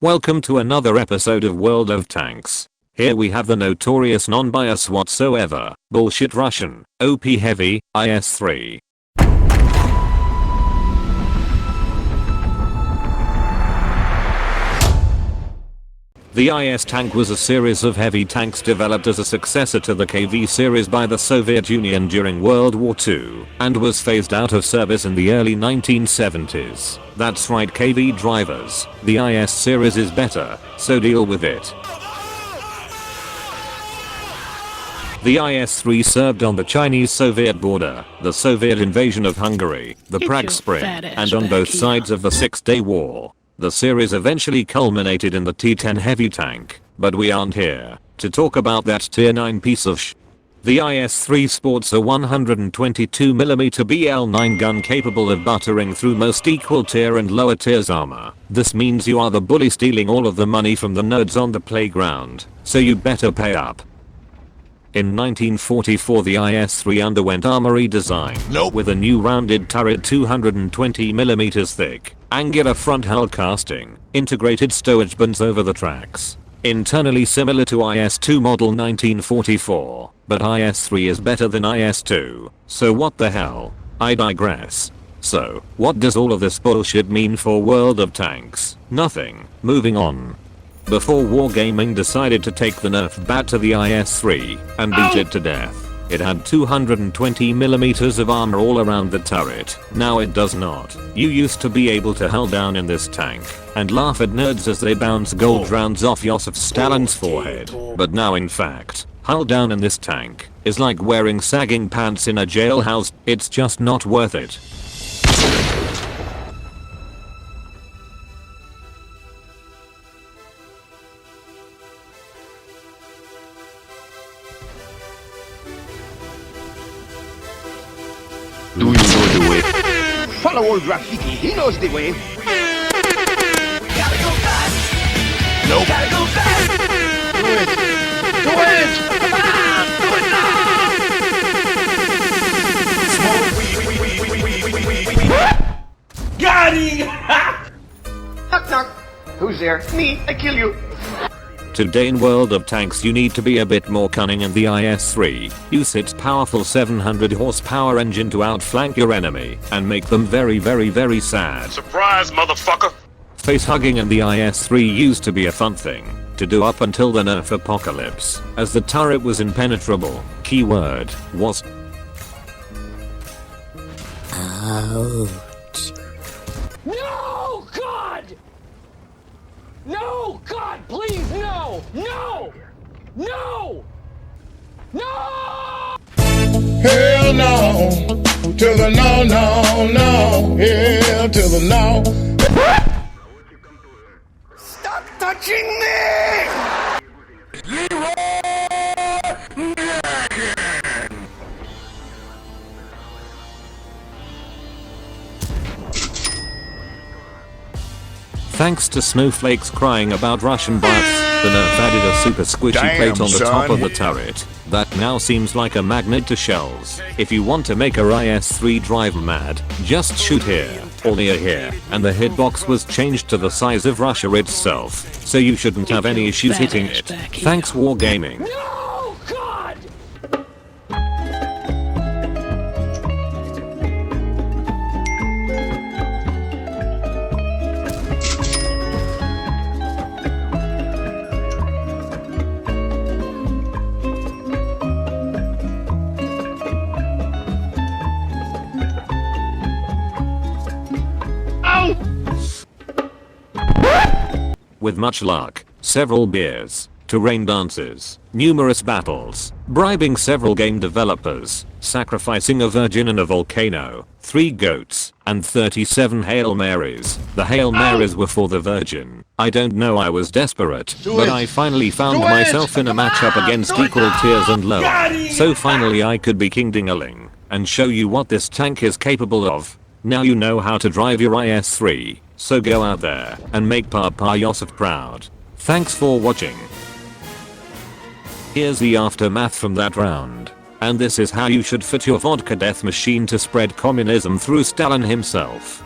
Welcome to another episode of World of Tanks. Here we have the notorious non-bias whatsoever, bullshit Russian, OP heavy, IS-3. The IS tank was a series of heavy tanks developed as a successor to the KV series by the Soviet Union during World War II, and was phased out of service in the early 1970s. That's right, KV drivers, the IS series is better, so deal with it. The IS-3 served on the Chinese-Soviet border, the Soviet invasion of Hungary, the Prague Spring, and on both sides of the Six-Day War. The series eventually culminated in the T-10 heavy tank, but we aren't here to talk about that tier 9 piece of sh. The IS-3 sports a 122mm BL-9 gun capable of buttering through most equal tier and lower tiers armor. This means you are the bully stealing all of the money from the nerds on the playground, so you better pay up. In 1944 the IS-3 underwent armor redesign with a new rounded turret 220mm thick, angular front hull casting, integrated stowage bins over the tracks. Internally similar to IS-2 model 1944, but IS-3 is better than IS-2, so what the hell? I digress. So, what does all of this bullshit mean for World of Tanks? Nothing. Moving on. Before Wargaming decided to take the Nerf bat to the IS-3 and beat it to death, it had 220mm of armor all around the turret. Now it does not. You used to be able to hull down in this tank and laugh at nerds as they bounce gold rounds off Joseph Stalin's forehead. But now in fact, hull down in this tank is like wearing sagging pants in a jailhouse. It's just not worth it. Do you know the way? Follow old Rafiki, he knows the way. We gotta go fast. Nope. Gotta go fast. Do it. Do it. Come on. Do it now. Got him. Knock knock. Who's there? Me. I kill you. Today in World of Tanks you need to be a bit more cunning, and the IS-3 use its powerful 700 horsepower engine to outflank your enemy and make them very sad. Surprise, motherfucker! Face hugging in the IS-3 used to be a fun thing to do up until the Nerf apocalypse, as the turret was impenetrable. Keyword was out. No, God! No, God, please, no! No! No! No! Hell no, to the no, no, no, hell to the no. Stop touching me! Thanks to snowflakes crying about Russian bias, the Nerf added a super squishy plate on the top of the turret that now seems like a magnet to shells. If you want to make a IS-3 drive mad, just shoot here or near here, and the hitbox was changed to the size of Russia itself, so you shouldn't have any issues hitting it. Thanks Wargaming. No, God! With much luck, several beers, terrain dances, numerous battles, bribing several game developers, sacrificing a virgin in a volcano, 3 goats, and 37 Hail Marys. The Hail Marys were for the virgin. I don't know, I was desperate, but I finally found myself in a matchup against equal tiers and lower. So finally I could be King Ding-a-ling and show you what this tank is capable of. Now you know how to drive your IS-3. So go out there and make Papa Yosef proud. Thanks for watching. Here's the aftermath from that round. And this is how you should fit your vodka death machine to spread communism through Stalin himself.